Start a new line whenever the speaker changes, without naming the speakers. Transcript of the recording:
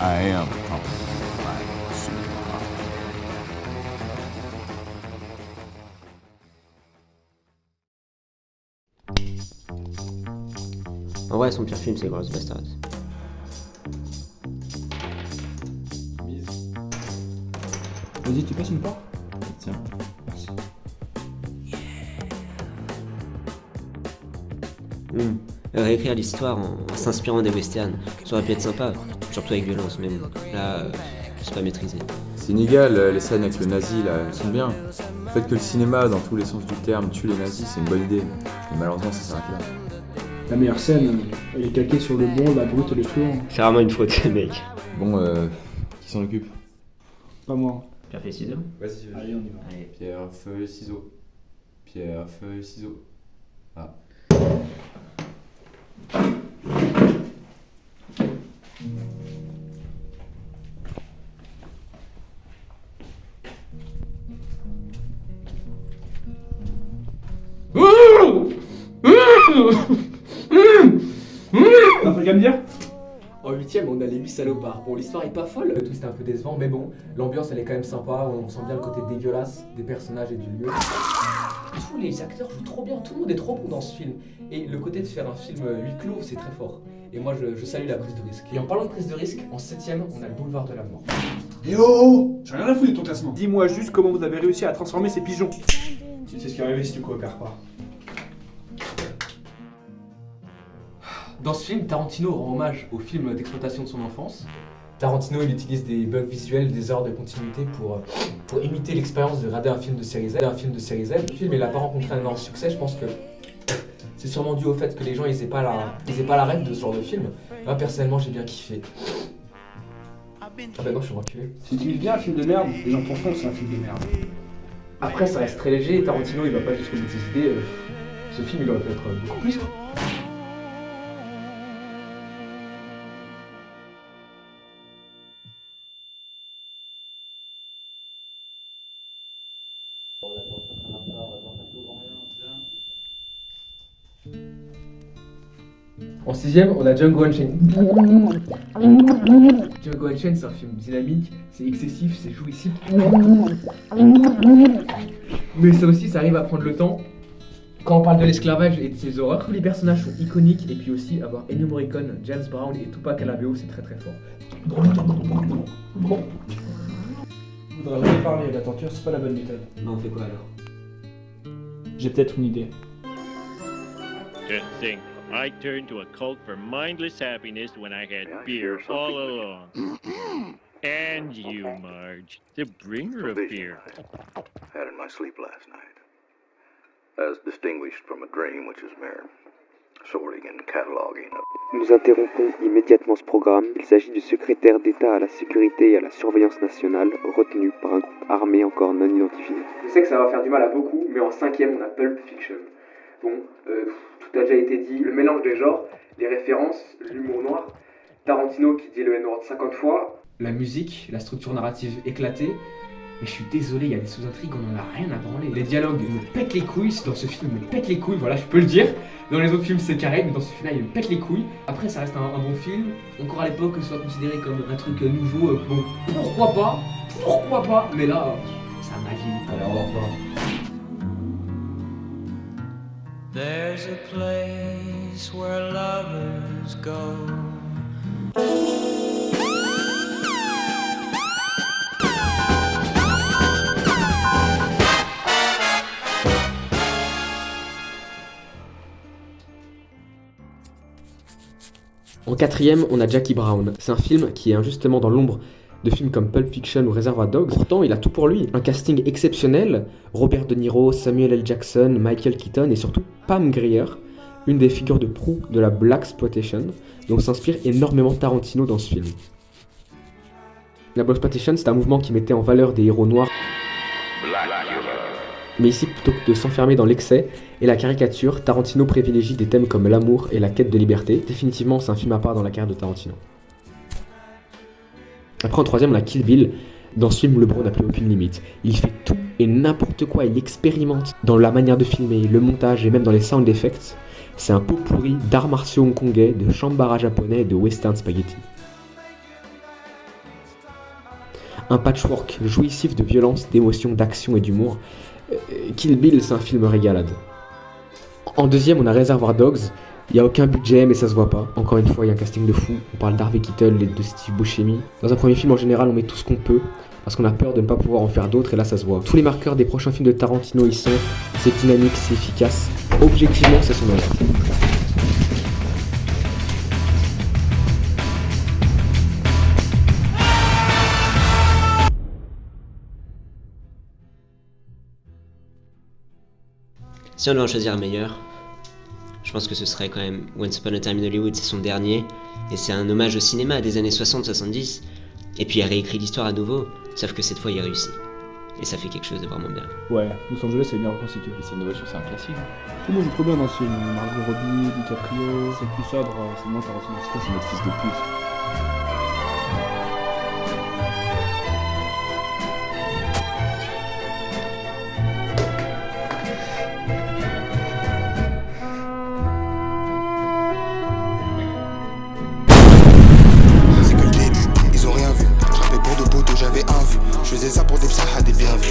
I am humbled by the cinema.
En vrai, son pire film, c'est Inglourious Basterds.
Vas-y, tu passes une part ?
Tiens.
Merci.
Réécrire l'histoire en s'inspirant des westerns, ça aurait pu être sympa, surtout avec violence, mais bon, là, c'est pas maîtrisé.
C'est inégal, les scènes avec le nazi, là, elles sont bien. Le fait que le cinéma, dans tous les sens du terme, tue les nazis, c'est une bonne idée. Mais malheureusement, ça s'arrête là.
La meilleure scène, elle est calquée sur le bon, la brute et le fluor.
C'est vraiment une faute, mec.
Bon, qui s'en occupe ?
Pas moi.
Pierre fait ciseaux.
Vas-y,
Allez, on y va.
Allez.
Pierre, feuille, ciseaux. Pierre, feuille, ciseaux. Ah.
T'as pas qu'à me dire ?
En 8ème, on a les 8 salopards. Bon, l'histoire est pas folle. Le twist est un peu décevant, mais bon, l'ambiance elle est quand même sympa. On sent bien le côté dégueulasse des personnages et du lieu. Tous les acteurs jouent trop bien, tout le monde est trop bon dans ce film. Et le côté de faire un film huis clos, c'est très fort. Et moi, je salue la prise de risque. Et en parlant de prise de risque, en 7ème, on a le boulevard de la mort.
Eh oh, j'ai rien à foutre de ton classement.
Dis-moi juste comment vous avez réussi à transformer ces pigeons. Tu sais ce qui est arrivé si tu coopères pas.
Dans ce film, Tarantino rend hommage au film d'exploitation de son enfance. Tarantino, il utilise des bugs visuels, des erreurs de continuité pour imiter l'expérience de regarder un film de série Z. Le film, il n'a pas rencontré un énorme succès, je pense que c'est sûrement dû au fait que les gens ils aient pas la rêve de ce genre de film. Moi, personnellement, j'ai bien kiffé. Ah ben non, je suis reculé.
Si tu dis bien un film de merde, les gens pensent que c'est un film de merde.
Après, ça reste très léger, Tarantino, il va pas jusqu'au bout de ses idées. Ce film, il aurait pu être beaucoup plus, quoi. En 6ème, on a Django Unchained. Django Unchained, c'est un film dynamique, c'est excessif, c'est jouissif. Mais ça aussi, ça arrive à prendre le temps. Quand on parle de l'esclavage et de ses horreurs, tous les personnages sont iconiques et puis aussi avoir Ennio Morricone, James Brown et Tupac à la BO, c'est très très fort.
Je voudrais jamais parler, la torture c'est pas la bonne méthode.
Bah, on fait quoi alors?
J'ai peut-être une idée.
Just think, I turned to a cult for mindless happiness when I had beer all along. And you, Marge, the bringer of beer.
Had in my sleep last night. As distinguished from a dream which is mere sorting and cataloging of...
Nous interrompons immédiatement ce programme. Il s'agit du secrétaire d'État à la sécurité et à la surveillance nationale, retenu par un groupe armé encore non identifié.
Je sais que ça va faire du mal à beaucoup, mais en 5ème, on a Pulp Fiction. Bon, tout a déjà été dit, le mélange des genres, les références, l'humour noir, Tarantino qui dit le N-word 50 fois, la musique, la structure narrative éclatée, mais je suis désolé, il y a des sous-intrigues, on en a rien à branler. Les dialogues me pètent les couilles, dans ce film, il me pète les couilles, voilà, je peux le dire. Dans les autres films, c'est carré, mais dans ce film-là, il me pète les couilles. Après, ça reste un bon film, encore à l'époque, que ce soit considéré comme un truc nouveau, bon, pourquoi pas, mais là, ça m'a vie. Alors, au revoir.
There's a place where lovers go.
En 4ème, on a Jackie Brown. C'est un film qui est injustement dans l'ombre de films comme Pulp Fiction ou Reservoir Dogs. Pourtant, il a tout pour lui. Un casting exceptionnel, Robert De Niro, Samuel L. Jackson, Michael Keaton et surtout Pam Grier, une des figures de proue de la Blaxploitation, dont s'inspire énormément Tarantino dans ce film. La Blaxploitation, c'est un mouvement qui mettait en valeur des héros noirs. Mais ici, plutôt que de s'enfermer dans l'excès et la caricature, Tarantino privilégie des thèmes comme l'amour et la quête de liberté. Définitivement, c'est un film à part dans la carrière de Tarantino. Après, en 3ème, on a Kill Bill. Dans ce film, le bro n'a plus aucune limite. Il fait tout et n'importe quoi. Il expérimente dans la manière de filmer, le montage et même dans les sound effects. C'est un pot pourri d'arts martiaux hongkongais, de shambara japonais et de western spaghetti. Un patchwork jouissif de violence, d'émotion, d'action et d'humour. Kill Bill, c'est un film régalade. En deuxième, on a Reservoir Dogs. Il n'y a aucun budget, mais ça se voit pas. Encore une fois, il y a un casting de fou. On parle d'Harvey Keitel et de Steve Buscemi. Dans un premier film, en général, on met tout ce qu'on peut, parce qu'on a peur de ne pas pouvoir en faire d'autres, et là, ça se voit. Tous les marqueurs des prochains films de Tarantino y sont. C'est dynamique, c'est efficace. Objectivement, c'est son œuvre.
Si on devait en choisir un meilleur, je pense que ce serait quand même Once Upon a Time in Hollywood, c'est son dernier, et c'est un hommage au cinéma des années 60-70, et puis il a réécrit l'histoire à nouveau, sauf que cette fois il a réussi. Et ça fait quelque chose de vraiment bien.
Ouais, Los Angeles c'est bien reconstitué.
Les scènes de voiture, c'est un classique.
Tout le monde est trop bien dans ce film. Margot Robbie, DiCaprio, c'est plus sobre, c'est moins Tarantino.
C'est quoi, c'est notre fils de pute?
Ils ont rien vu, je rappais pour de poteaux, j'avais un vu. Je faisais ça pour des psahas, des bien vus.